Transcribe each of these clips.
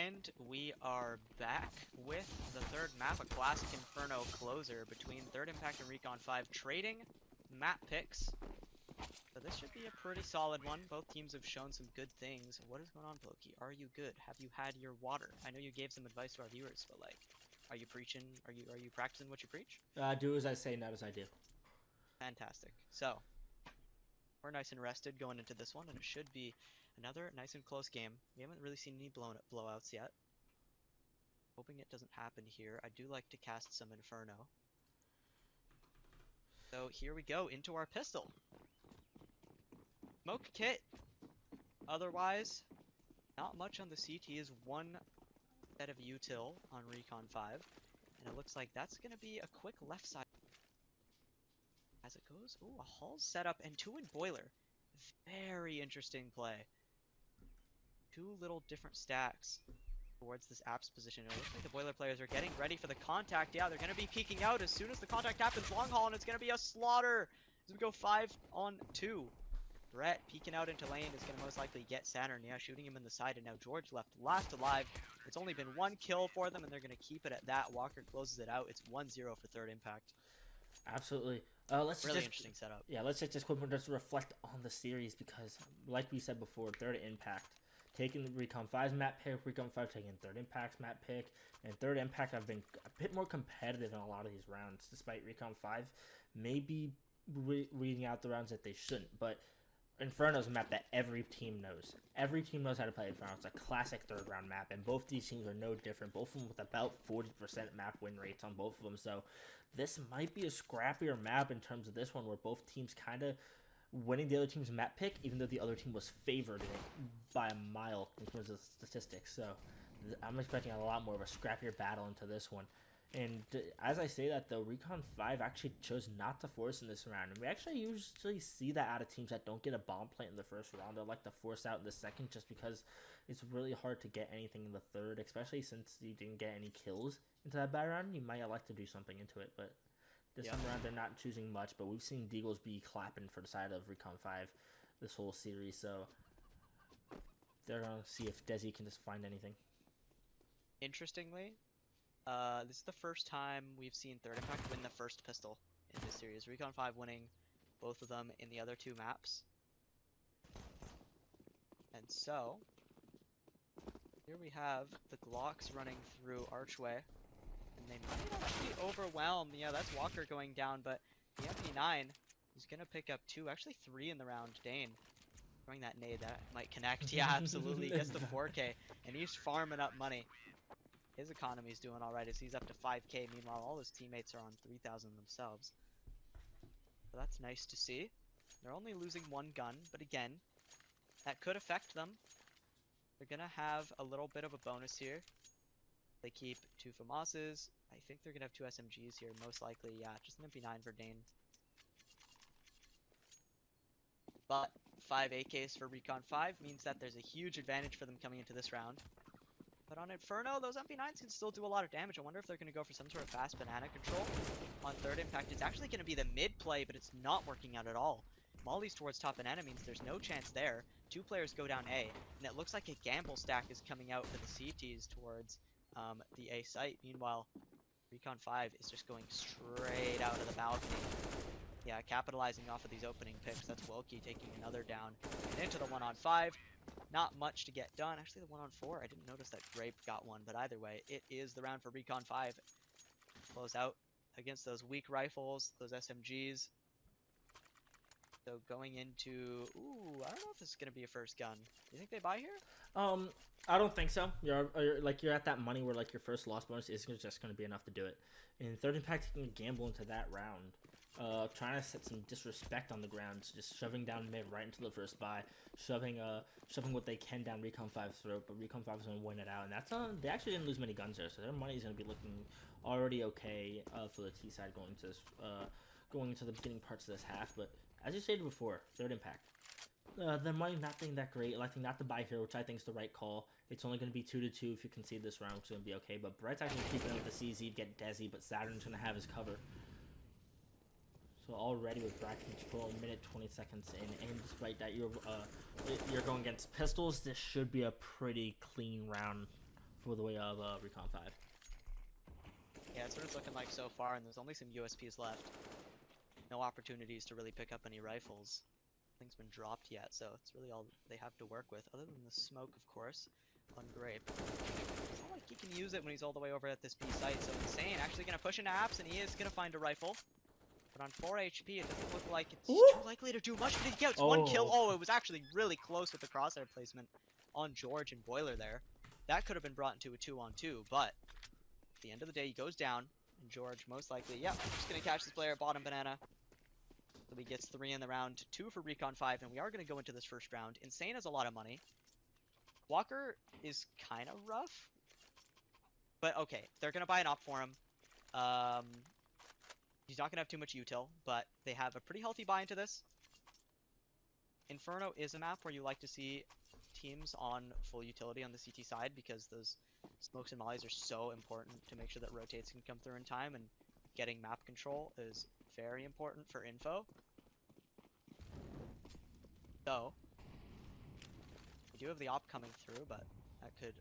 And we are back with the third map, a classic Inferno closer between Third Impact and Recon 5, trading map picks. So this should be a pretty solid one. Both teams have shown some good things. What is going on, Blokey? Are you good? Have you had your water? I know you gave some advice to our viewers, but like, are you preaching? Are you practicing what you preach? Do as I say, not as I do. Fantastic. So we're nice and rested going into this one, and it should be another nice and close game. We haven't really seen any blowouts yet. Hoping it doesn't happen here. I do like to cast some Inferno. So here we go into our pistol. Smoke kit. Otherwise, not much on the CT is one set of util on Recon 5. And it looks like that's going to be a quick left side as it goes. Ooh, a hull setup and two in boiler. Very interesting play. Two little different stacks towards this apps position. It looks like the boiler players are getting ready for the contact. Yeah, they're going to be peeking out as soon as the contact happens. Long haul, and it's going to be a slaughter as we go 5-on-2. Brett peeking out into lane is going to most likely get Saturn. Yeah, shooting him in the side, and now George last alive. It's only been one kill for them, and they're going to keep it at that. Walker closes it out. It's 1-0 for Third Impact. Absolutely. Really interesting setup. Yeah, let's just quickly just reflect on the series because, like we said before, Third Impact taking the Recon 5's map pick, Recon 5 taking Third Impact's map pick, and Third Impact have been a bit more competitive in a lot of these rounds, despite Recon 5 maybe reading out the rounds that they shouldn't. But Inferno's a map that every team knows. Every team knows how to play Inferno. It's a classic third round map, and both these teams are no different. Both of them with about 40% map win rates on both of them. So this might be a scrappier map in terms of this one, where both teams kind of winning the other team's map pick, even though the other team was favored in it by a mile in terms of statistics. So I'm expecting a lot more of a scrappier battle into this one. And as I say that, though, Recon 5 actually chose not to force in this round. And we actually usually see that out of teams that don't get a bomb plant in the first round. They like to force out in the second just because it's really hard to get anything in the third, especially since you didn't get any kills into that bad round. You might like to do something into it, but this time around they're not choosing much. But we've seen Deagles be clapping for the side of Recon 5 this whole series, so they're going to see if Desi can just find anything. Interestingly, this is the first time we've seen Third Impact win the first pistol in this series. Recon 5 winning both of them in the other two maps. And so, here we have the Glocks running through Archway. And they might actually overwhelm. Yeah, that's Walker going down, but the MP9 is going to pick up two, actually three in the round. Dane throwing that nade, that might connect. Yeah, absolutely. He gets the 4K, and he's farming up money. His economy's doing alright as he's up to 5K. Meanwhile, all his teammates are on 3,000 themselves. So that's nice to see. They're only losing one gun, but again, that could affect them. They're going to have a little bit of a bonus here. They keep two FAMASs. I think they're going to have two SMGs here, most likely. Yeah, just an MP9 for Dane. But 5 AKs for Recon 5 means that there's a huge advantage for them coming into this round. But on Inferno, those MP9s can still do a lot of damage. I wonder if they're going to go for some sort of fast banana control on Third Impact. It's actually going to be the mid play, but it's not working out at all. Molly's towards top banana means there's no chance there. Two players go down A, and it looks like a gamble stack is coming out for the CTs towards the A site. Meanwhile, Recon 5 is just going straight out of the balcony. Yeah, capitalizing off of these opening picks. That's Wilkie taking another down and into the 1-on-5. Not much to get done. Actually, the 1-on-4, I didn't notice that Grape got one, but either way, it is the round for Recon 5. Close out against those weak rifles, those SMGs. So going into, ooh, I don't know if this is going to be a first gun. Do you think they buy here? I don't think so. You're at that money where like your first loss bonus is just going to be enough to do it. In Third Impact, you can gamble into that round. Trying to set some disrespect on the ground, just shoving down mid right into the first buy, shoving what they can down Recon 5's throat, but Recon 5 is going to win it out, and that's they actually didn't lose many guns there, so their money is going to be looking already okay for the T side going into the beginning parts of this half. But as you stated before, Third Impact, their money not being that great, electing not to buy here, which I think is the right call. It's only going to be 2-2 if you concede this round, which is going to be okay. But Brett's actually keeping up with the CZ to get Desi, but Saturn's going to have his cover. So already with bracket control, minute 20 seconds in, and despite that you're going against pistols, this should be a pretty clean round for the way of Recon 5. Yeah, that's what it's looking like so far, and there's only some USPs left. No opportunities to really pick up any rifles. Nothing's been dropped yet, so it's really all they have to work with, other than the smoke, of course, on Grape. It's not like he can use it when he's all the way over at this B site, so Insane actually going to push into apps, and he is going to find a rifle. But on 4 HP, it doesn't look like it's too likely to do much, but he gets one kill. Oh, it was actually really close with the crosshair placement on George and Boiler there. That could have been brought into a 2-on-2, but at the end of the day, he goes down, and George most likely, yep, just going to catch this player at bottom banana. So he gets 3 in the round, 2 for Recon 5, and we are going to go into this first round. Insane has a lot of money. Walker is kind of rough, but okay, they're going to buy an op for him. He's not going to have too much util, but they have a pretty healthy buy into this. Inferno is a map where you like to see teams on full utility on the CT side, because those smokes and mollies are so important to make sure that rotates can come through in time, and getting map control is very important for info. So, we do have the op coming through, but that could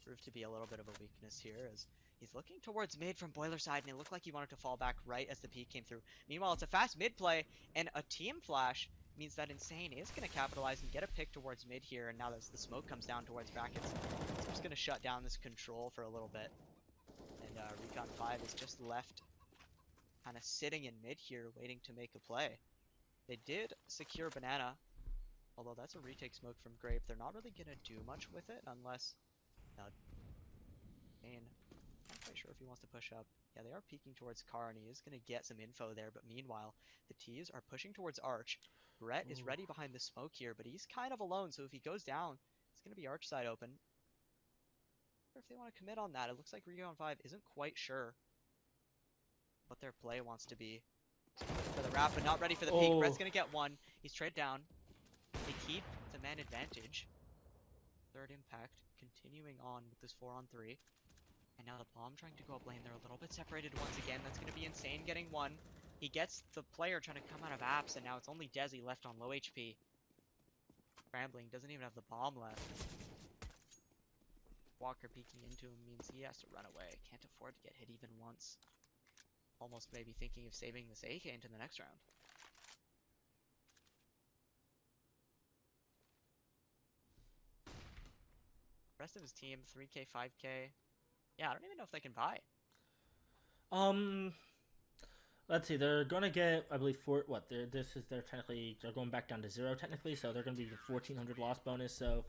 prove to be a little bit of a weakness here, as he's looking towards mid from Boiler side, and it looked like he wanted to fall back right as the peek came through. Meanwhile, it's a fast mid play, and a team flash means that Insane is going to capitalize and get a pick towards mid here, and now as the smoke comes down towards brackets, it's just going to shut down this control for a little bit. And Recon 5 is just left kind of sitting in mid here, waiting to make a play. They did secure banana, although that's a retake smoke from Grape. They're not really going to do much with it unless... Not quite sure if he wants to push up. Yeah, they are peeking towards Car, and he is going to get some info there, but meanwhile, the T's are pushing towards Arch. Brett is ready behind the smoke here, but he's kind of alone, so if he goes down, it's going to be Arch side open. Or if they want to commit on that, it looks like Recon 5 isn't quite sure what their play wants to be. For the wrap, but not ready for the peek. Brett's going to get one. He's trade down. They keep the man advantage. Third impact, continuing on with this 4-on-3. And now the bomb trying to go up lane. They're a little bit separated once again. That's going to be Insane getting one. He gets the player trying to come out of apps, and now it's only Desi left on low HP. Scrambling, doesn't even have the bomb left. Walker peeking into him means he has to run away. Can't afford to get hit even once. Almost maybe thinking of saving this AK into the next round. Rest of his team, 3k, 5k. Yeah, I don't even know if they can buy. Let's see. They're gonna get, I believe, they're going back down to 0 technically, so they're gonna be the 1400 loss bonus. So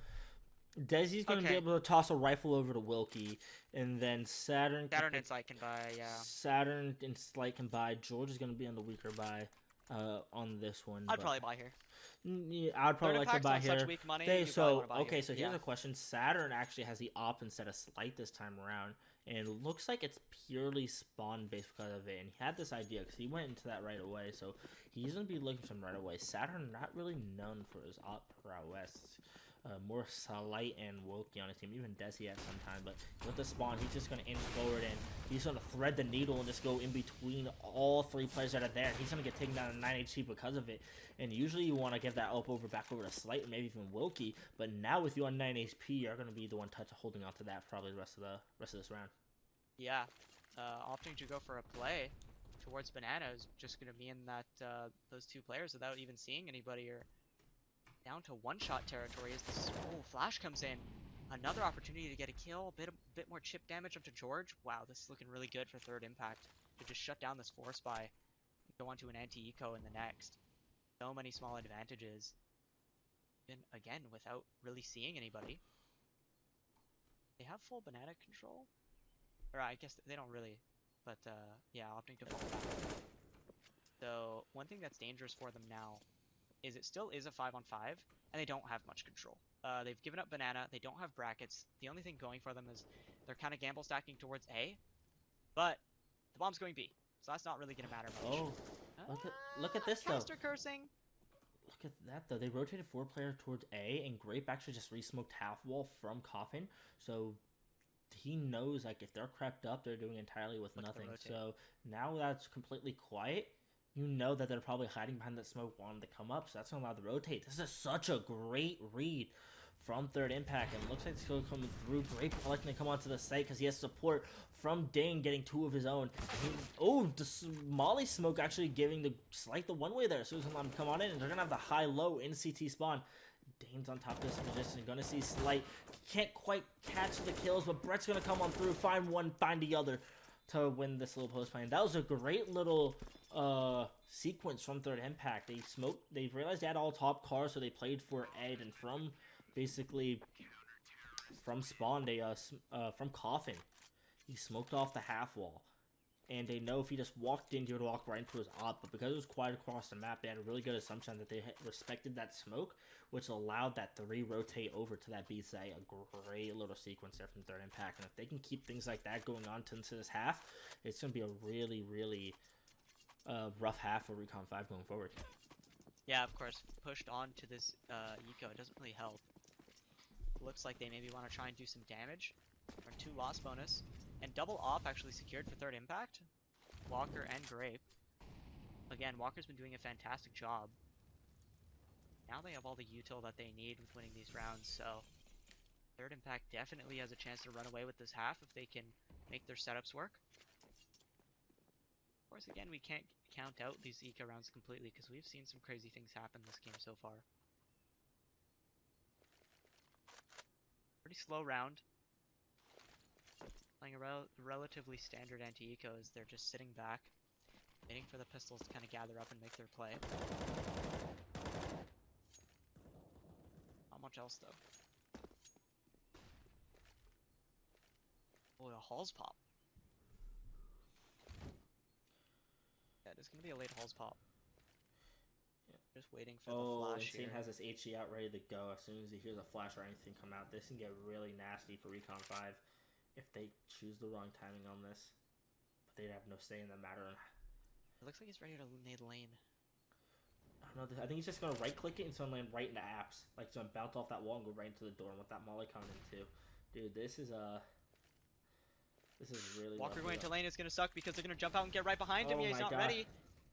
Desi's gonna be able to toss a rifle over to Wilkie, and then Saturn and Slight can buy. Yeah. Saturn and Slight can buy. George is gonna be on the weaker buy. On this one, I'd probably buy here. Yeah, I'd probably like to buy here. Such weak money, so here's a question. Saturn actually has the op instead of Slight this time around, and it looks like it's purely spawn based because of it. And he had this idea because he went into that right away, so he's gonna be looking for him right away. Saturn not really known for his op prowess. More Slight and Wilkie on his team, even Desi at some time, but with the spawn, he's just going to aim forward, and he's going to thread the needle and just go in between all 3 players that are there. He's going to get taken down to 9 HP because of it, and usually you want to give that up back over to Slight, or maybe even Wilkie, but now with you on 9 HP, you're going to be the one holding on to that for probably the rest of this round. Yeah, opting to go for a play towards Banana is just going to mean that those 2 players, without even seeing anybody, are down to one-shot territory as this flash comes in. Another opportunity to get a kill, a bit more chip damage up to George. Wow, this is looking really good for third impact to just shut down this force buy. Go on to an anti-eco in the next. So many small advantages. And again, without really seeing anybody. They have full banana control. Or I guess they don't really, but yeah, opting to fall back. So one thing that's dangerous for them now is it still is a 5-on-5, and they don't have much control. They've given up banana, they don't have brackets. The only thing going for them is they're kind of gamble stacking towards A, but the bomb's going B, so that's not really going to matter much. Look at this though. Caster cursing. Look at that though. They rotated 4 players towards A, and Grape actually just re-smoked half wall from Coffin, so he knows like if they're crept up, they're doing entirely with nothing. So now that's completely quiet. You know that they're probably hiding behind that smoke wanting to come up, so that's going to allow them to rotate. This is such a great read from Third Impact, and looks like it's going to come through. Grape electing to come onto the site because he has support from Dane getting 2 of his own. The Molly smoke actually giving the one-way there. So he's going to come on in, and they're going to have the high-low in CT spawn. Dane's on top of this position. Going to see Slight. Can't quite catch the kills, but Brett's going to come on through, find one, find the other to win this little post play. And that was a great little sequence from Third Impact. They realized they had all top cars, so they played for Ed, and from basically from spawn, from Coffin, he smoked off the half wall. And they know if he just walked in, he would walk right into his op. But because it was quiet across the map, they had a really good assumption that they respected that smoke, which allowed that 3 rotate over to that B site. A great little sequence there from Third Impact. And if they can keep things like that going on into this half, it's going to be a really, really rough half for Recon 5 going forward. Yeah, of course. Pushed on to this eco, it doesn't really help. Looks like they maybe want to try and do some damage. Or 2 loss bonus. And double op actually secured for Third Impact. Walker and Grape. Again, Walker's been doing a fantastic job. Now they have all the util that they need with winning these rounds, so Third Impact definitely has a chance to run away with this half if they can make their setups work. Of course, again, we can't count out these eco rounds completely because we've seen some crazy things happen this game so far. Pretty slow round. Playing a relatively standard anti-eco as they're just sitting back, waiting for the pistols to kind of gather up and make their play. Not much else though. Oh, a Halls pop. Yeah, there's gonna be a late Halls pop. Yeah, just waiting for the flash here. Insane has his HE out ready to go. As soon as he hears a flash or anything come out, this can get really nasty for Recon 5. If they choose the wrong timing on this, but they'd have no say in the matter. It looks like he's ready to nade lane. I don't know. I think he's just gonna right click it and it's gonna land right into apps. Like, it's gonna bounce off that wall and go right into the door. And with that Molly coming in too, dude, this is really. Walker going to lane is gonna suck because they're gonna jump out and get right behind him. Yeah, he's not ready.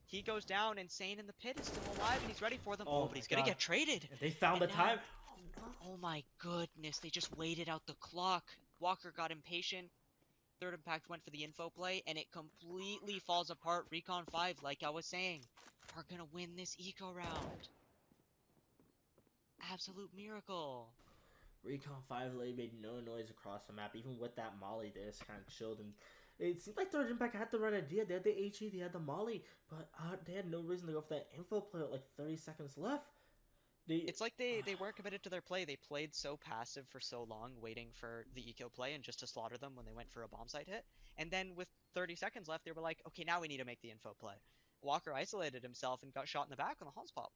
He goes down. Insane in the pit is still alive and he's ready for them. Oh, but he's gonna get traded. And they found the time. Oh my goodness! They just waited out the clock. Walker got impatient. Third Impact went for the info play, and it completely falls apart. Recon 5, like I was saying, are gonna win this eco round. Absolute miracle. Recon 5 made no noise across the map. Even with that Molly, they just kind of chilled. And it seemed like Third Impact had the right idea. They had the HE, they had the Molly, but they had no reason to go for that info play with like 30 seconds left. It's like they weren't committed to their play. They played so passive for so long, waiting for the eco play and just to slaughter them when they went for a bomb site hit. And then with 30 seconds left, they were like, okay, now we need to make the info play. Walker isolated himself and got shot in the back on the Halls pop.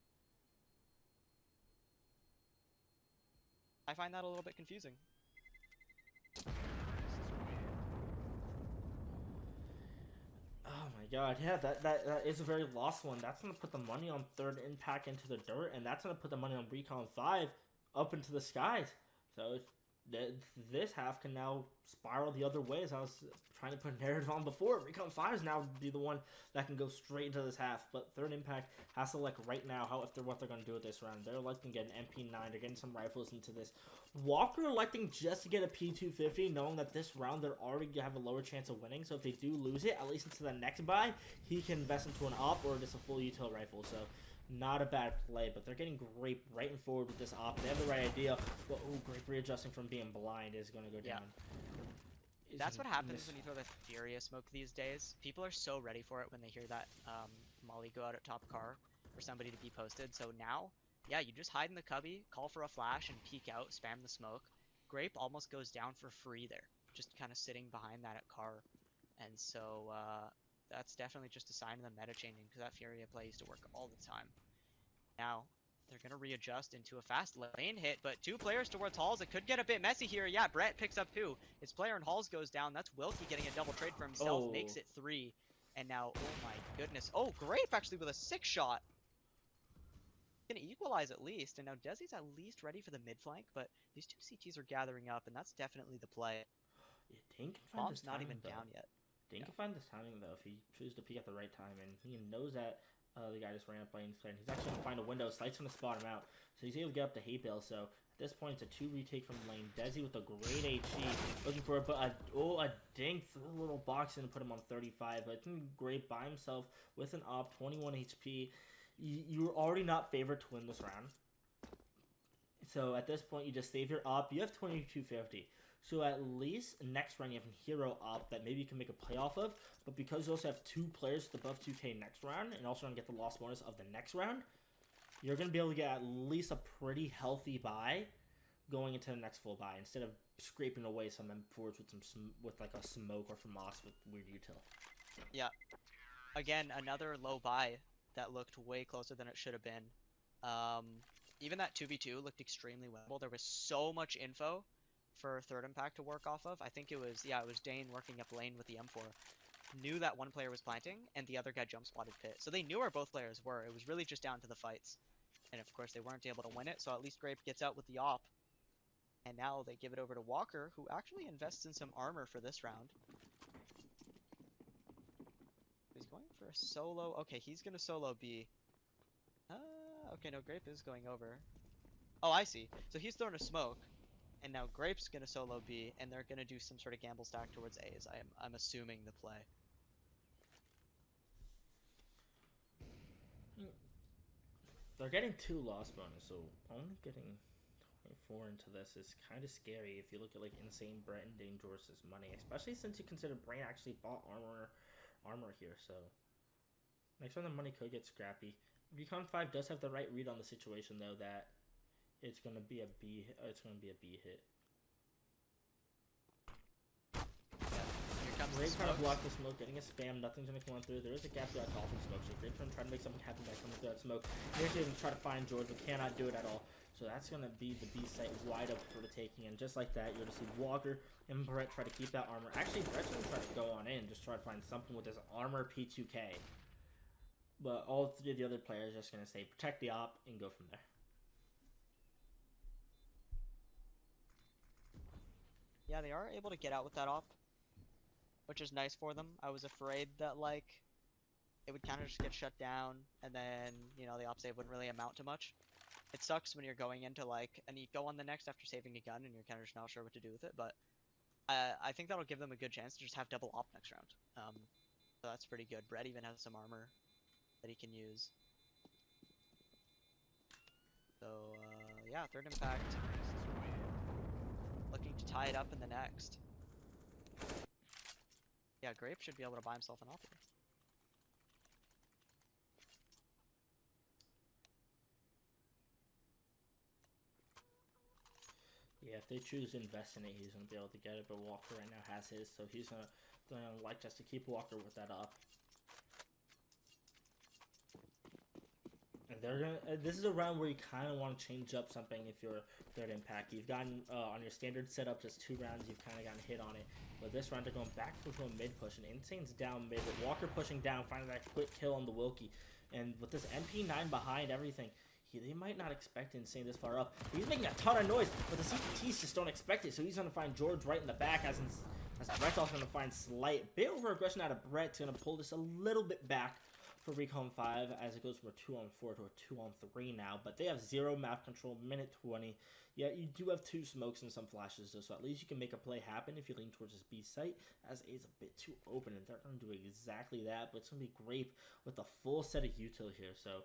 I find that a little bit confusing. Oh my god, yeah, that is a very lost one. That's going to put the money on Third Impact into the dirt, and that's going to put the money on Recon 5 up into the skies. So this half can now spiral the other way, as I was trying to put a narrative on before. Recon 5 is now be the one that can go straight into this half, but Third Impact has to elect right now what they're going to do with this round. They're electing to get an MP9, they're getting some rifles into this. Walker electing just to get a P250, knowing that this round they're already going to have a lower chance of winning, so if they do lose it, at least into the next buy, he can invest into an op or just a full util rifle, so not a bad play, but they're getting Grape right and forward with this op. They have the right idea, but Grape readjusting from being blind is going to go down. That's what happens when you throw the Furia smoke these days. People are so ready for it when they hear that Molly go out at top car for somebody to be posted. So now, yeah, you just hide in the cubby, call for a flash, and peek out, spam the smoke. Grape almost goes down for free there, just kind of sitting behind that at car. And so that's definitely just a sign of the meta changing, because that Furia play used to work all the time. Now, they're going to readjust into a fast lane hit, but 2 players towards Halls. It could get a bit messy here. Yeah, Brett picks up 2. His player in Halls goes down. That's Wilkie getting a double trade for himself, makes it 3. And now, oh my goodness. Oh, Grape actually with a 6 shot. Gonna equalize at least. And now Desi's at least ready for the mid flank, but these 2 CTs are gathering up, and that's definitely the play. Yeah, Dane can find Bomb's not even down yet. Dane can find this timing, though, if he chooses to peek at the right time, and he knows that The guy just ran up lane's plan. He's actually gonna find a window. Slight's gonna spot him out, so he's able to get up the hate bale. So at this point, it's a 2 retake from the lane. Desi with a great HE, looking for it, but a dink through the little box and put him on 35. But it's gonna be great by himself with an op, 21 HP. You're already not favored to win this round. So at this point, you just save your op. You have 2250. So at least next round you have a hero op that maybe you can make a play off of. But because you also have 2 players with above 2k next round, and also going to get the loss bonus of the next round, you're going to be able to get at least a pretty healthy buy going into the next full buy, instead of scraping away some M4s with like a smoke or FAMAS with weird util. Yeah. Again, another low buy that looked way closer than it should have been. Even that 2v2 looked extremely winnable. There was so much info for third impact to work off of. I think it was Dane working up lane with the M4. Knew that one player was planting, and the other guy jump spotted pit. So they knew where both players were. It was really just down to the fights. And of course they weren't able to win it, so at least Grape gets out with the op. And now they give it over to Walker, who actually invests in some armor for this round. He's going for a solo. Okay, he's gonna solo B. Okay, no, Grape is going over. Oh, I see. So he's throwing a smoke, and now Grape's gonna solo B, and they're gonna do some sort of gamble stack towards A, as I'm assuming the play. They're getting 2 loss bonus, so only getting 24 into this is kind of scary if you look at like Insane, Brett, and Dangerous's money, especially since you consider Brain actually bought armor here. So next one the money could get scrappy. Recon 5 does have the right read on the situation though, that it's gonna be a B hit. Here comes Grape's the trying to smokes. block the smoke, getting a spam, nothing's gonna come on through. There is a gap through that dolphin smoke, so Grape's gonna try to make something happen by coming through that smoke. He's gonna try to find George, but cannot do it at all. So that's gonna be the B site wide up for the taking, and just like that, you're gonna see Walker and Brett try to keep that armor. Actually, Brett's gonna try to go on in, just try to find something with his armor P2K. But all 3 of the other players are just gonna say protect the op and go from there. Yeah, they are able to get out with that op, which is nice for them. I was afraid that like it would kind of just get shut down, and then the op save wouldn't really amount to much. It sucks when you're going into like an eco on the next after saving a gun and you're kind of just not sure what to do with it, but I think that'll give them a good chance to just have double op next round. So that's pretty good. Brett even has some armor that he can use. So yeah, third impact. Looking to tie it up in the next. Yeah, Grape should be able to buy himself an op here. Yeah, if they choose to invest in it, he's gonna be able to get it. But Walker right now has his, so he's gonna like just to keep Walker with that up. And they're gonna. This is a round where you kind of want to change up something if you're third impact. You've gotten on your standard setup just 2 rounds. You've kind of gotten hit on it. But this round they're going back to a mid push, and Insane's down mid. With Walker pushing down, finding that quick kill on the Wilkie, and with this MP9 behind everything. They might not expect Insane this far up. He's making a ton of noise, but the CTs just don't expect it. So he's going to find George right in the back, as Brett's also going to find Slight. Bit over aggression out of Brett. Going to pull this a little bit back for Recon 5 as it goes from a 2-on-4 to a 2-on-3 now. But they have 0 map control, minute 20. Yeah, you do have 2 smokes and some flashes, though, so at least you can make a play happen if you lean towards this B site, as A is a bit too open, and they're going to do exactly that. But it's going to be Grape with a full set of util here, so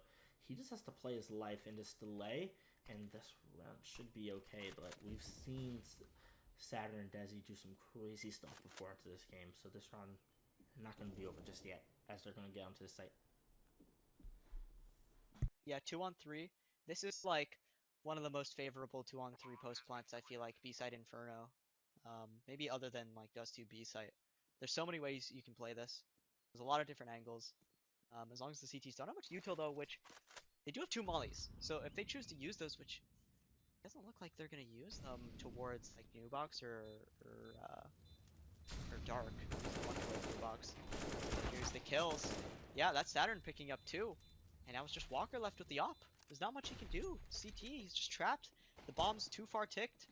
he just has to play his life in this delay, and this round should be okay. But we've seen Saturn and Desi do some crazy stuff before into this game, so this round not going to be over just yet, as they're going to get onto the site. Yeah, 2-on-3. This is like one of the most favorable 2-on-3 post plants, I feel like, B-side Inferno. Maybe other than like Dust 2 B-site. There's so many ways you can play this. There's a lot of different angles. As long as the CTs don't have much util though, which they do have 2 mollies. So if they choose to use those, which doesn't look like they're gonna use them towards like new box or dark. New box. Here's the kills. Yeah, that's Saturn picking up 2. And now it's just Walker left with the op. There's not much he can do. CT, he's just trapped. The bomb's too far ticked.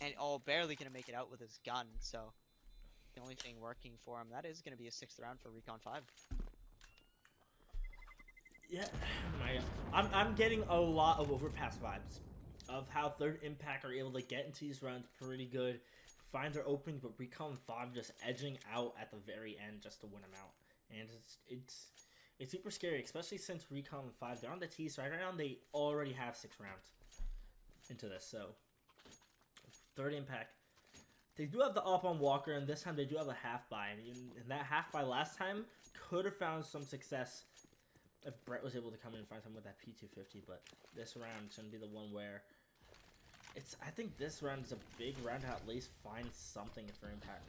And barely gonna make it out with his gun, so the only thing working for him, that is gonna be a 6th round for Recon 5. Yeah, I'm getting a lot of overpass vibes of how Third Impact are able to get into these rounds pretty good, find their openings, but Recon 5 just edging out at the very end just to win them out. And it's super scary, especially since Recon 5, they're on the T side right now, and they already have 6 rounds into this. So, Third Impact, they do have the up on Walker, and this time they do have a half buy. And that half buy last time could have found some success if Brett was able to come in and find something with that P250, but this round is going to be the one where I think this round is a big round to at least find something for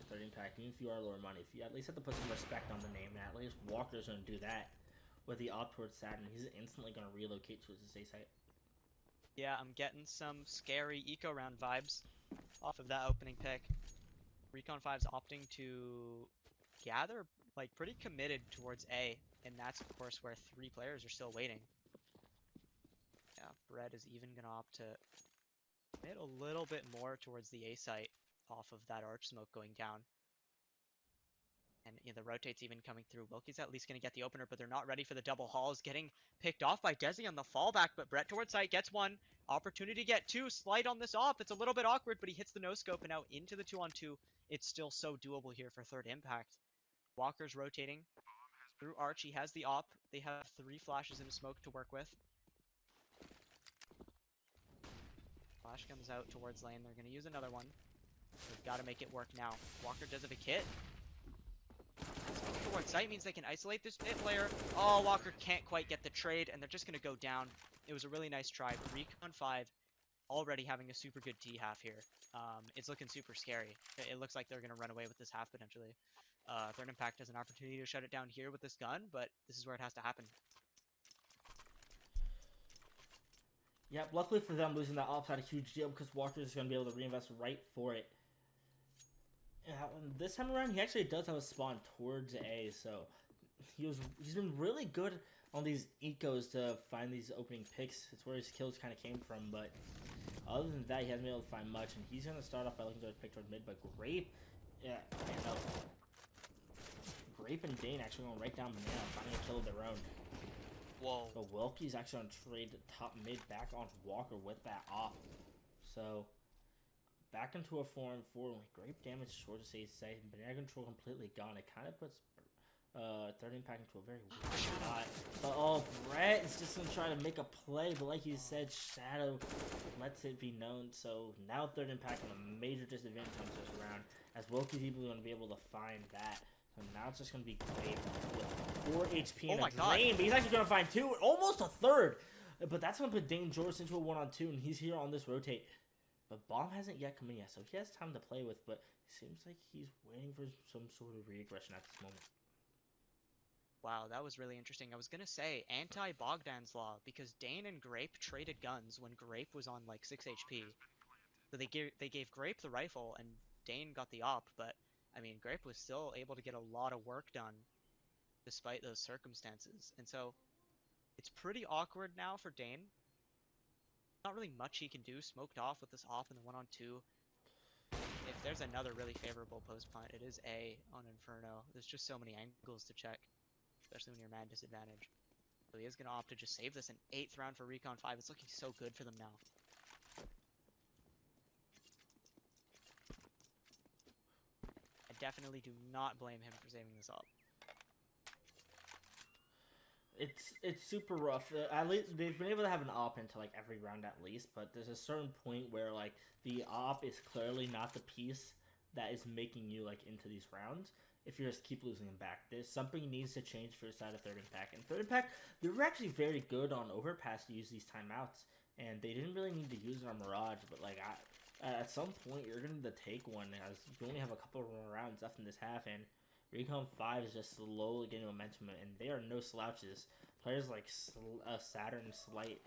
Third Impact, even if you are lower money. If you at least have to put some respect on the name, and at least Walker's going to do that with the op towards Saturn. He's instantly going to relocate to his A site. Yeah, I'm getting some scary eco round vibes off of that opening pick. Recon 5's opting to gather, like, pretty committed towards A, and that's, of course, where 3 players are still waiting. Yeah, Brett is even going to opt to commit a little bit more towards the A site off of that arch smoke going down. And the rotate's even coming through. Wilkie's at least going to get the opener, but they're not ready for the double hauls. Getting picked off by Desi on the fallback, but Brett towards site gets 1. Opportunity to get 2. Slide on this off. It's a little bit awkward, but he hits the no-scope, and now into the 2-on-2. It's still so doable here for Third Impact. Walker's rotating through Arch. He has the op. They have 3 flashes in a smoke to work with. Flash comes out towards lane. They're going to use another one. They've got to make it work now. Walker does have a kit. Towards site means they can isolate this pit player. Oh, Walker can't quite get the trade, and they're just going to go down. It was a really nice try. Recon 5 already having a super good T half here. It's looking super scary. It looks like they're going to run away with this half potentially. Third Impact has an opportunity to shut it down here with this gun, but this is where it has to happen. Yeah, luckily for them, losing that op had a huge deal because Walker is going to be able to reinvest right for it. This time around, he actually does have a spawn towards A, so he's been really good on these ecos to find these opening picks. It's where his kills kind of came from, but other than that, he hasn't been able to find much, and he's going to start off by looking to pick towards mid, but Grape, yeah, I know. Grape and Dane actually going right down banana, finding a kill of their own. Whoa. But Wilkie's actually on trade top mid back on Walker with that op. So, back into a 4-on-4 with Grape damage towards the site, and banana control completely gone. It kind of puts Third Impact into a very weird spot. But oh, Brett is just going to try to make a play, but like you said, Shadow lets it be known. So now Third Impact on a major disadvantage on this round, as Wilkie's even going to be able to find that. So now it's just going to be Grape with 4 HP and a drain, but he's actually going to find 2, almost a third. But that's going to put Dane Jordan into a 1-on-2, and he's here on this rotate. But Bomb hasn't yet come in yet, so he has time to play with, but it seems like he's waiting for some sort of re-aggression at this moment. Wow, that was really interesting. I was going to say anti-Bogdan's Law, because Dane and Grape traded guns when Grape was on like 6 HP. So they gave Grape the rifle, and Dane got the op, but I mean, Grape was still able to get a lot of work done despite those circumstances. And so it's pretty awkward now for Dane. Not really much he can do. Smoked off with this op in the 1-on-2. If there's another really favorable post punt, it is A on Inferno. There's just so many angles to check, especially when you're man disadvantage. So he is going to opt to just save this in 8th round for Recon 5. It's looking so good for them now. I definitely do not blame him for saving this up. It's super rough. At least they've been able to have an op into like every round at least, but there's a certain point where like the op is clearly not the piece that is making you like into these rounds. If you just keep losing them back, there's something needs to change for the side of Third Impact. And Third Impact, they were actually very good on overpass to use these timeouts, and they didn't really need to use it on Mirage. But like at some point, you're going to take one as you only have a couple more rounds left in this half, and Recon 5 is just slowly getting momentum, and they are no slouches. Players like Saturn, Slight,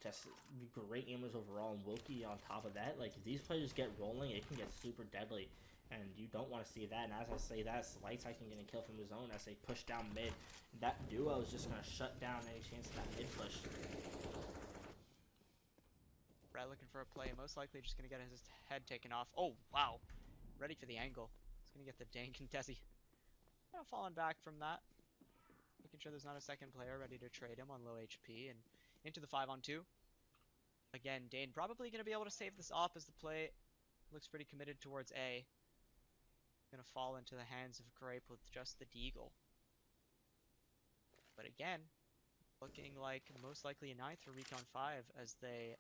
just great aimers overall, and Wilkie on top of that. Like, if these players get rolling, it can get super deadly, and you don't want to see that. And as I say that, Slight's actually getting a kill from his own as they push down mid. And that duo is just going to shut down any chance of that mid push. Brett looking for a play, most likely just going to get his head taken off. Oh, wow. Ready for the angle. He's going to get the dank and Desi. Falling back from that. making sure there's not a second player ready to trade him on low HP, and into the 5-on-2. Again, Dane probably going to be able to save this op as the play looks pretty committed towards A. Going to fall into the hands of Grape with just the Deagle. But again, looking like most likely a 9th for Recon 5 as they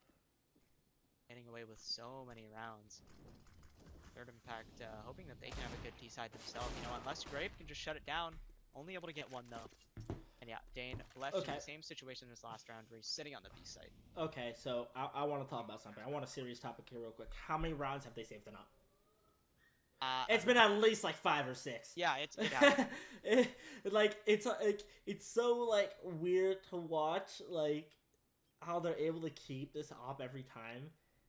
getting away with so many rounds. Third Impact hoping that they can have a good D side themselves. You know, unless Grape can just shut it down. Only able to get one though. And yeah, Dane left in the same situation as last round where he's sitting on the B site. Okay, so I want to talk about something. I want a serious topic here real quick. How many rounds have they saved it up? It's been at least like 5 or 6. Yeah, it has. It's so like weird to watch like how they're able to keep this op every time,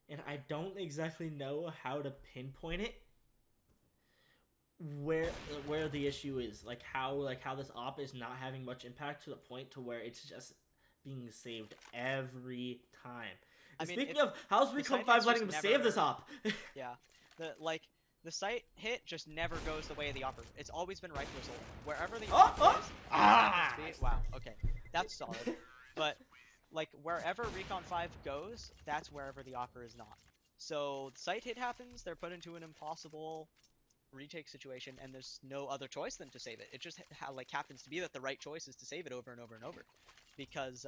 and I don't exactly know how to pinpoint it. Where the issue is, like how this op is not having much impact to the point to where it's just being saved every time. I mean, speaking of, how's Recon 5 letting them save this op? Yeah, the site hit just never goes the way of the opper. It's always been right result. Wherever the op is, wow, okay, that's solid. But like wherever Recon 5 goes, that's wherever the opper is not. So the site hit happens, they're put into an impossible retake situation, and there's no other choice than to save it. It just happens to be that the right choice is to save it over and over and over, because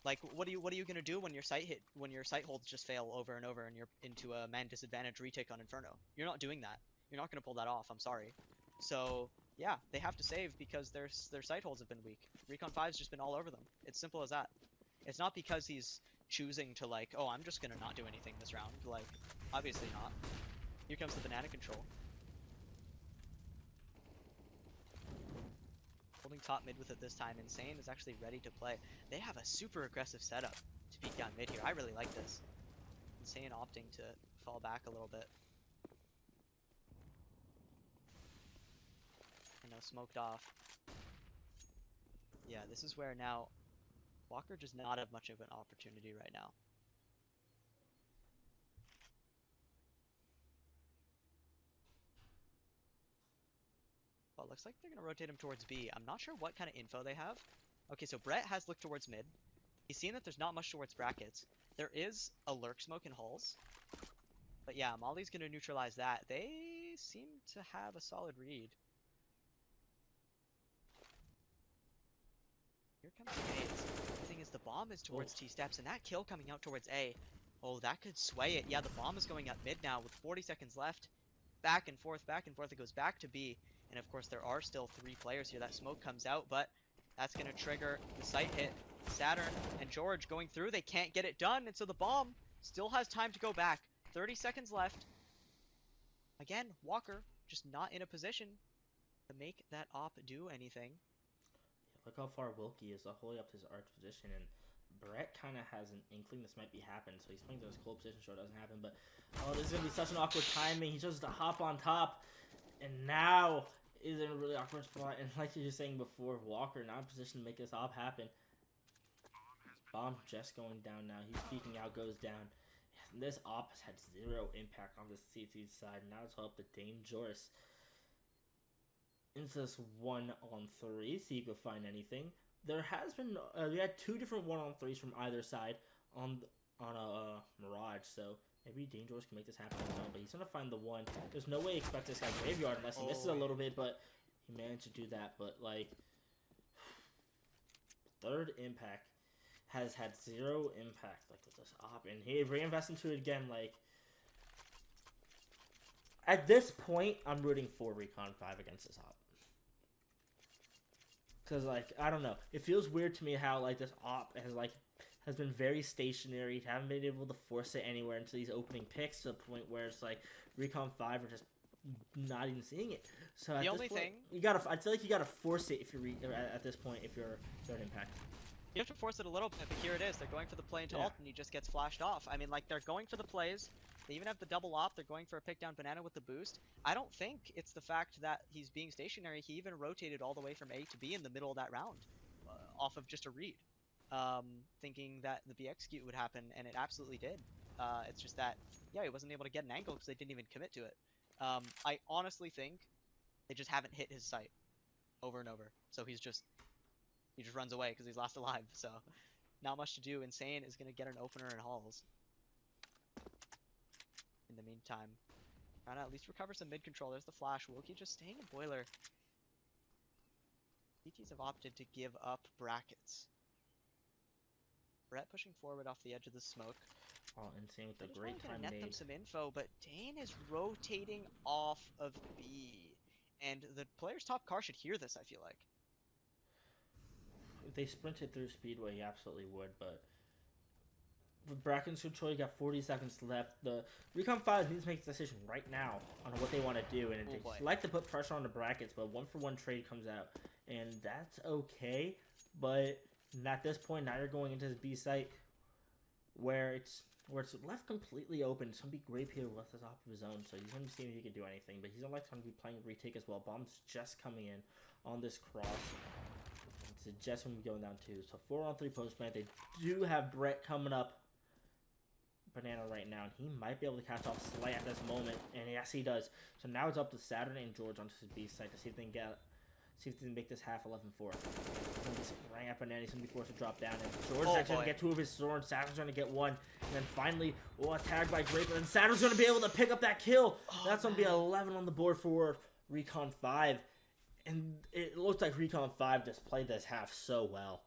like what are you gonna do when your site holds just fail over and over and you're into a man disadvantage retake on Inferno? You're not doing that. You're not gonna pull that off. I'm sorry. So yeah, they have to save because their site holds have been weak. Recon 5's just been all over them. It's simple as that. It's not because he's choosing to like, oh, I'm just gonna not do anything this round. Like, obviously not. Here comes the banana control. Holding top mid with it this time. Insane is actually ready to play. They have a super aggressive setup to peek down mid here. I really like this. Insane opting to fall back a little bit. And now smoked off. Yeah, this is where now Walker does not have much of an opportunity right now. Well, it looks like they're going to rotate him towards B. I'm not sure what kind of info they have. Okay, so Brett has looked towards mid. He's seen that there's not much towards brackets. There is a lurk smoke in halls. But yeah, Molly's going to neutralize that. They seem to have a solid read. Here comes A. The thing is, the bomb is towards T-steps, and that kill coming out towards A. Oh, that could sway it. Yeah, the bomb is going up mid now with 40 seconds left. Back and forth, it goes back to B. And of course, there are still 3 players here. That smoke comes out, but that's going to trigger the site hit. Saturn and George going through. They can't get it done, and so the bomb still has time to go back. 30 seconds left. Again, Walker just not in a position to make that op do anything. Yeah, look how far Wilkie is wholly up to his arch position, and Brett kind of has an inkling this might be happening, so he's playing to his cold position so it doesn't happen, but oh, this is going to be such an awkward timing. He's just to hop on top, and now is in a really awkward spot, and like you were saying before, Walker not in position to make this op happen. Bomb just going down now. He's peeking out, goes down. And this op has had 0 impact on the CT side. Now it's up to Dangerous into this 1-on-3, see if you can find anything. There has been we had 2 different 1-on-3s from either side on a Mirage, so maybe Dangerous can make this happen on his own, but he's gonna find the one. There's no way he expects this guy graveyard unless he misses a little bit, but he managed to do that. But like, third impact has had 0 impact like with this op, and he reinvests into it again. Like, at this point, I'm rooting for Recon 5 against this op. Cause like, I don't know, it feels weird to me how like this op has been very stationary. Haven't been able to force it anywhere into these opening picks to the point where it's like Recon 5 are just not even seeing it. So at the only thing I feel like you gotta force it if you're at this point if you're third impact. You have to force it a little bit, but here it is. They're going for the play into ult, and he just gets flashed off. I mean, like, they're going for the plays. They even have the double op. They're going for a pick down banana with the boost. I don't think it's the fact that he's being stationary. He even rotated all the way from A to B in the middle of that round off of just a read, thinking that the B execute would happen, and it absolutely did. It's just that, yeah, he wasn't able to get an angle because they didn't even commit to it. I honestly think they just haven't hit his sight. over and over. So he just runs away because he's last alive. So not much to do. Insane is going to get an opener in halls. In the meantime, trying to at least recover some mid control. There's the flash. Wilkie just staying in boiler. CTs have opted to give up brackets. Brett pushing forward off the edge of the smoke. Oh, Insane with the Just great really time gonna net them made. some info, but Dane is rotating off of B. And the player's top car should hear this, I feel like. If they sprinted through Speedway, he absolutely would, but with Bracken's control, you got 40 seconds left. The Recon 5 needs to make a decision right now on what they want to do, and they like to put pressure on the brackets, but 1-for-1 trade comes out, and that's okay, but at this point, now you're going into this B site where it's left completely open. It's going to be Grape here with the top of his own, so he's going to see if he can do anything, but he's going to be playing retake as well. Bomb's just coming in on this cross. It's just going to be going down too. So 4-on-3 post-man. They do have Brett coming up Banana right now, and he might be able to catch off Slight at this moment, and yes, he does. So now it's up to Saturday and George onto his B side to see if they can make this half 11-4. He's going to be spraying at Banana. He's going to be forced to drop down, and George is actually going to get 2 of his swords. Saturn's going to get 1, and then finally, a tag by Grape, and Saturn's going to be able to pick up that kill. That's going to be 11 on the board for Recon 5, and it looks like Recon 5 just played this half so well.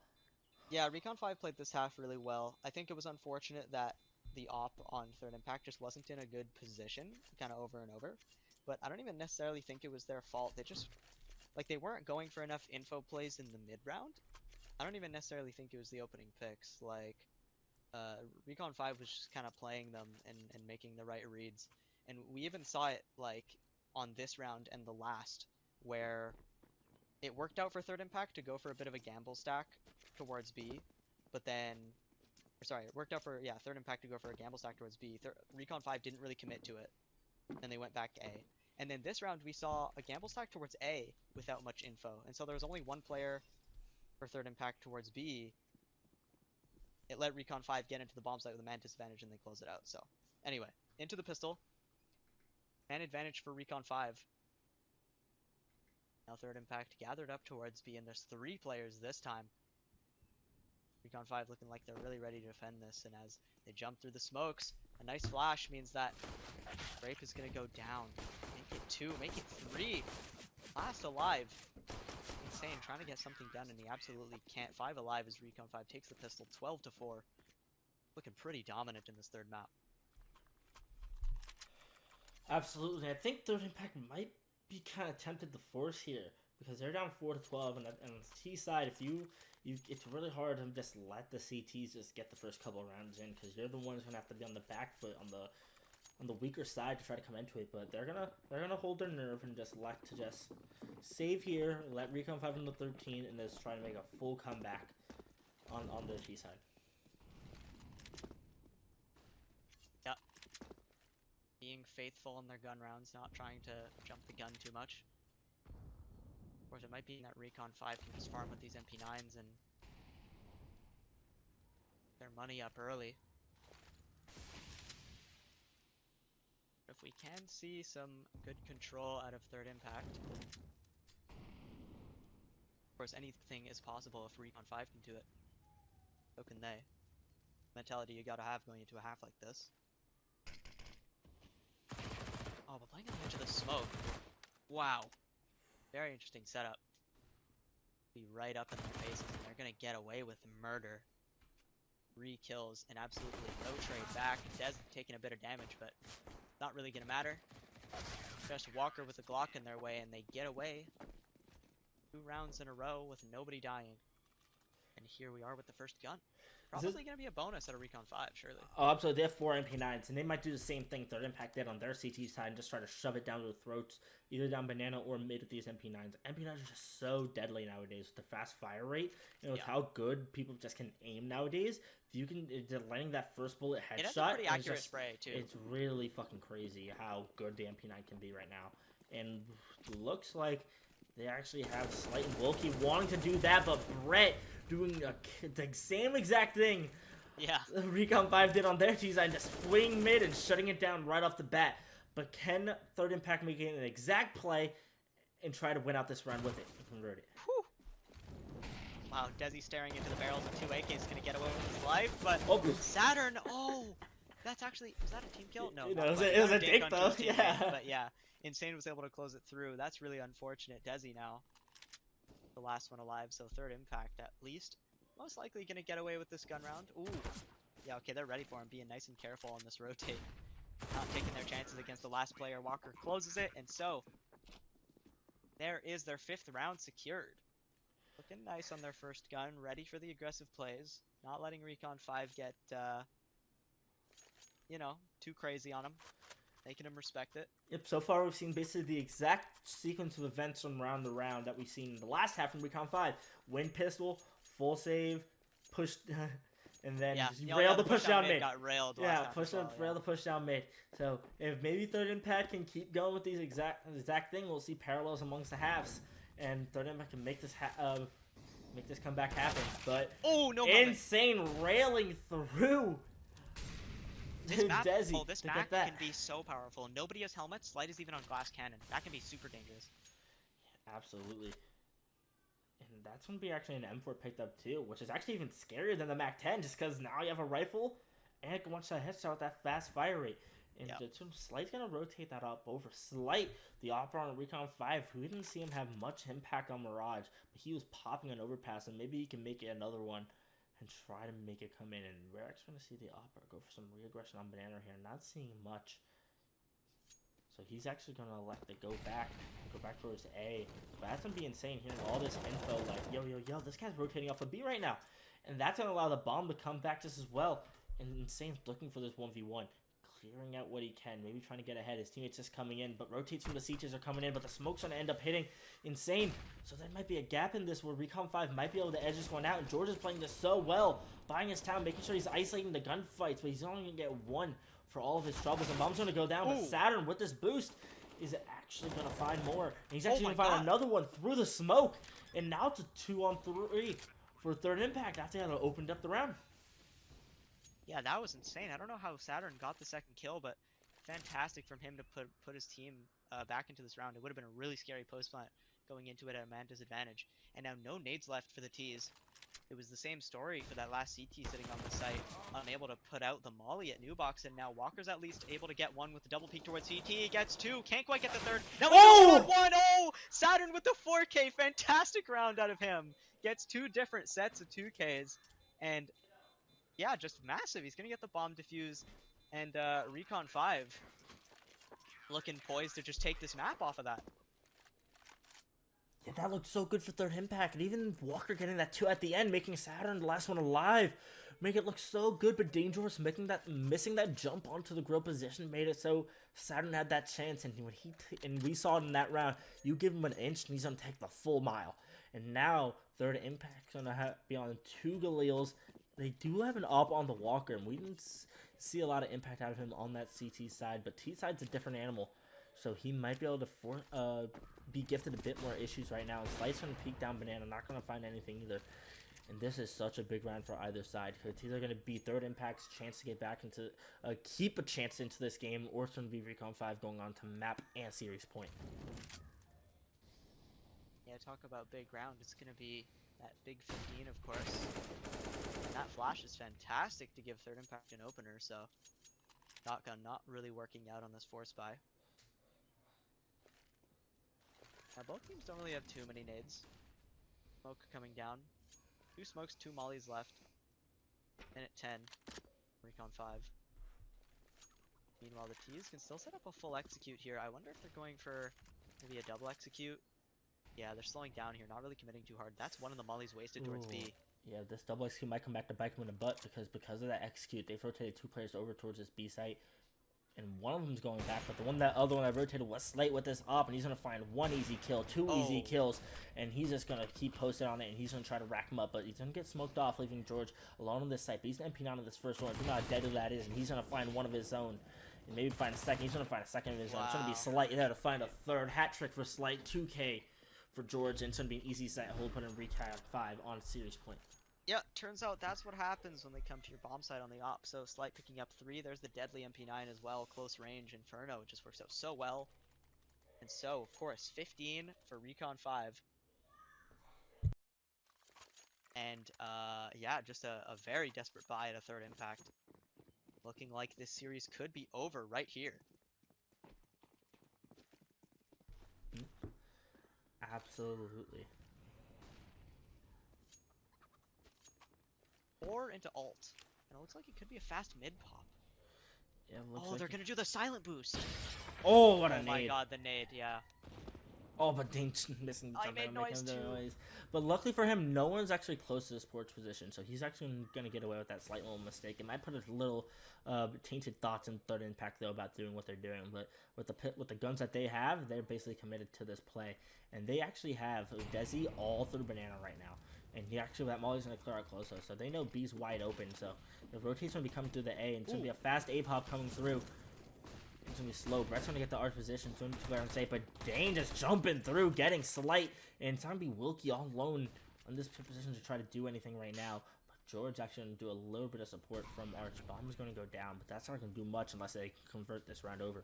Yeah, Recon 5 played this half really well. I think it was unfortunate that the op on third impact just wasn't in a good position, kind of over and over. But I don't even necessarily think it was their fault. They just, like, they weren't going for enough info plays in the mid-round. I don't even necessarily think it was the opening picks. Like, Recon 5 was just kind of playing them and making the right reads. And we even saw it, like, on this round and the last, where it worked out for third impact to go for a bit of a gamble stack towards B, but then... Sorry, it worked out for, third impact to go for a gamble stack towards B. Recon 5 didn't really commit to it, and they went back A. And then this round, we saw a gamble stack towards A without much info. And so there was only one player for third impact towards B. It let Recon 5 get into the bomb site with a man disadvantage, and they close it out. So, anyway, into the pistol. Man advantage for Recon 5. Now third impact gathered up towards B, and there's 3 players this time. Recon 5 looking like they're really ready to defend this, and as they jump through the smokes, a nice flash means that Grape is going to go down. Make it 2, make it 3. Last alive. Insane, trying to get something done, and he absolutely can't. 5 alive as Recon 5 takes the pistol 12-4. Looking pretty dominant in this third map. Absolutely. I think third impact might be kind of tempted to force here, because they're down 4-12, and on the T side, it's really hard to just let the CTs just get the first couple of rounds in, because they're the ones gonna have to be on the back foot on the weaker side to try to come into it. But they're gonna hold their nerve and just save here, let Recon 5 into 13, and just try to make a full comeback on the T side. Yeah. Being faithful in their gun rounds, not trying to jump the gun too much. Of course, it might be that Recon 5 can just farm with these MP9s and their money up early. If we can see some good control out of third impact, of course, anything is possible if Recon 5 can do it. So can they. Mentality you gotta have going into a half like this. Oh, but playing on the edge of the smoke. Wow. Very interesting setup. Be right up in their faces, and they're gonna get away with murder. 3 kills and absolutely no trade back. Dez taking a bit of damage, but not really gonna matter. Just Walker with a Glock in their way, and they get away. 2 rounds in a row with nobody dying. And here we are with the first gun. Probably going to be a bonus at a Recon 5, surely. Oh, absolutely. They have 4 MP9s, and they might do the same thing Third Impact did on their CT side and just try to shove it down to the throats, either down Banana or mid with these MP9s. MP9s are just so deadly nowadays with the fast fire rate, and with how good people just can aim nowadays. If you can, letting that first bullet headshot, it has a pretty accurate spray, too. It's really fucking crazy how good the MP9 can be right now. And looks like they actually have Slight and Wilkie wanting to do that, but Brett doing the same exact thing Recon 5 did on their T side, just swing mid and shutting it down right off the bat. But can Third Impact make it an exact play and try to win out this round with it and convert it. Whew. Wow, Desi staring into the barrels of 2 AKs gonna get away with his life, but Saturn, oh, that's actually, was that a team kill? No, it was a dink though, yeah. But yeah, Insane was able to close it through. That's really unfortunate. Desi now, the last one alive, so third impact at least. Most likely gonna get away with this gun round. Ooh, yeah, okay, they're ready for him, being nice and careful on this rotate. Not taking their chances against the last player. Walker closes it, and so there is their 5th round secured. Looking nice on their first gun, ready for the aggressive plays. Not letting Recon 5 get, you know, too crazy on him. Making him respect it. Yep, so far we've seen basically the exact sequence of events from round to round that we've seen in the last half from Recon 5. Win pistol, full save, push... And then rail the push down mid. Got railed rail the push down mid. So if maybe third impact can keep going with these exact thing, we'll see parallels amongst the halves, and third impact can make this comeback happen. But Insane railing through. This map, Desi this map can be so powerful. Nobody has helmets. Slight is even on glass cannon. That can be super dangerous. Yeah, absolutely. And that's going to be actually an M4 picked up too, which is actually even scarier than the MAC-10, just because now you have a rifle and it can watch that headshot with that fast fire rate. And Slight's going to rotate that up over. Slight, the opera on Recon 5, who didn't see him have much impact on Mirage, but he was popping an overpass, and maybe he can make it another one and try to make it come in. And we're actually going to see the opera go for some re-aggression on Banana here. Not seeing much. So he's actually going to elect to go back towards A. But that's going to be insane hearing all this info like, yo, this guy's rotating off a B right now. And that's going to allow the bomb to come back just as well. And Insane's looking for this 1v1. Clearing out what he can. Maybe trying to get ahead. His teammates just coming in. But rotates from the CTs are coming in. But the smoke's going to end up hitting Insane. So there might be a gap in this where Recon 5 might be able to edge this one out. And George is playing this so well. Buying his town. Making sure he's isolating the gunfights. But he's only going to get one for all of his troubles, and bomb's going to go down, but Saturn, with this boost, is actually going to find more. And he's actually going to find another one through the smoke, and now it's a 2-on-3 for third impact after they had opened up the round. Yeah, that was insane. I don't know how Saturn got the second kill, but fantastic from him to put his team back into this round. It would have been a really scary post plant going into it at a man disadvantage. And now no nades left for the T's. It was the same story for that last CT sitting on the site, unable to put out the molly at new box, and now Walker's at least able to get one with the double peek towards CT. He gets 2, can't quite get the third. Now he's 1! Oh! Saturn with the 4K, fantastic round out of him. Gets 2 different sets of 2Ks, and yeah, just massive. He's gonna get the bomb defuse, and Recon 5 looking poised to just take this map off of that. Yeah, that looked so good for third impact, and even Walker getting that 2 at the end, making Saturn the last one alive, make it look so good. But Dangerous missing that jump onto the grill position made it so Saturn had that chance. And when we saw it in that round, you give him an inch and he's gonna take the full mile. And now third impact's gonna be on 2 Galeals. They do have an op on the Walker, and we didn't see a lot of impact out of him on that CT side. But T side's a different animal, so he might be able to be gifted a bit more issues right now. And Slice gonna peek down Banana, not gonna find anything either. And this is such a big round for either side. It's either gonna be third impact's chance to get back into keep a chance into this game, or it's gonna be Recon 5 going on to map and series point. Yeah, talk about big round. It's gonna be that big 15, of course. And that flash is fantastic to give third impact an opener. So shotgun not really working out on this force buy. Now both teams don't really have too many nades. Smoke coming down. 2 smokes, 2 mollies left. Minute 10. Recon 5. Meanwhile, the T's can still set up a full execute here. I wonder if they're going for maybe a double execute. Yeah, they're slowing down here, not really committing too hard. That's one of the mollies wasted towards B. Yeah, this double execute might come back to bite him in the butt because of that execute, they've rotated 2 players over towards this B site. And one of them's going back, but the other one I rotated was Slate with this op, and he's going to find 1 easy kill, 2 easy kills, and he's just going to keep posted on it, and he's going to try to rack him up, but he's going to get smoked off, leaving George alone on this site. But he's MP9 on this first one. You know how deadly that is, and he's going to find one of his own, and maybe find a second. He's going to find a second of his own. It's going to be Slight there to find a third. Hat trick for Slight, 2K for George, and it's going to be an easy set hold put in Recon 5 on series point. Yeah, turns out that's what happens when they come to your bomb site on the op. So Slight picking up 3. There's the deadly MP9 as well, close range Inferno. It just works out so well. And so, of course, 15 for Recon 5. And, yeah, just a very desperate buy at a third impact. Looking like this series could be over right here. Absolutely. Or into alt. And it looks like it could be a fast mid pop. Yeah, looks Oh, like they're gonna do the silent boost. Oh, what a Oh my nade. god, the nade, yeah. Oh, but Dane's missing the I time made making noise the too. noise. But luckily for him, no one's actually close to his porch position, so he's actually going to get away with that slight little mistake. It might put a little tainted thoughts in third impact, though, about doing what they're doing. But with the guns that they have, they're basically committed to this play. And they actually have Desi all through Banana right now. And he actually, that Molly's going to clear out closer, so they know B's wide open. So the rotate's going to be coming through the A, and it's going to be a fast A-pop coming through. It's going to be slow. Brett's going to get the arch position. It's going to be clear and safe. But Dane just jumping through, getting slight. And it's going to be Wilkie all alone on this position to try to do anything right now. But George actually going to do a little bit of support from Arch. Bomb is going to go down. But that's not going to do much unless they convert this round over.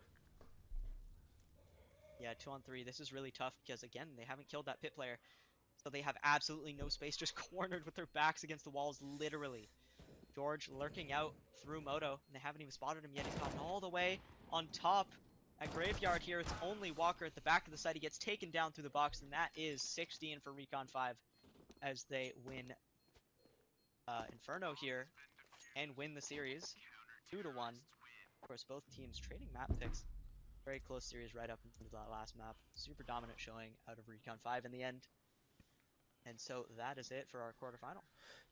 Yeah, 2-on-3. This is really tough because, again, they haven't killed that pit player. So they have absolutely no space, just cornered with their backs against the walls, literally. George lurking out through Moto, and they haven't even spotted him yet. He's gotten all the way on top at Graveyard here. It's only Walker at the back of the site. He gets taken down through the box, and that is 16 for Recon 5 as they win Inferno here and win the series 2-1. Of course, both teams trading map picks. Very close series right up into that last map. Super dominant showing out of Recon 5 in the end. And so that is it for our quarterfinal.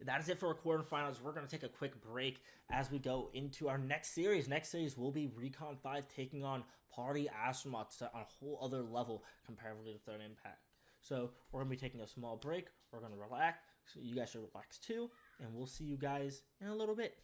That is it for our quarterfinals. We're going to take a quick break as we go into our next series. Next series will be Recon 5 taking on Party Astronauts on a whole other level comparatively to Third Impact. So we're going to be taking a small break. We're going to relax. So you guys should relax too. And we'll see you guys in a little bit.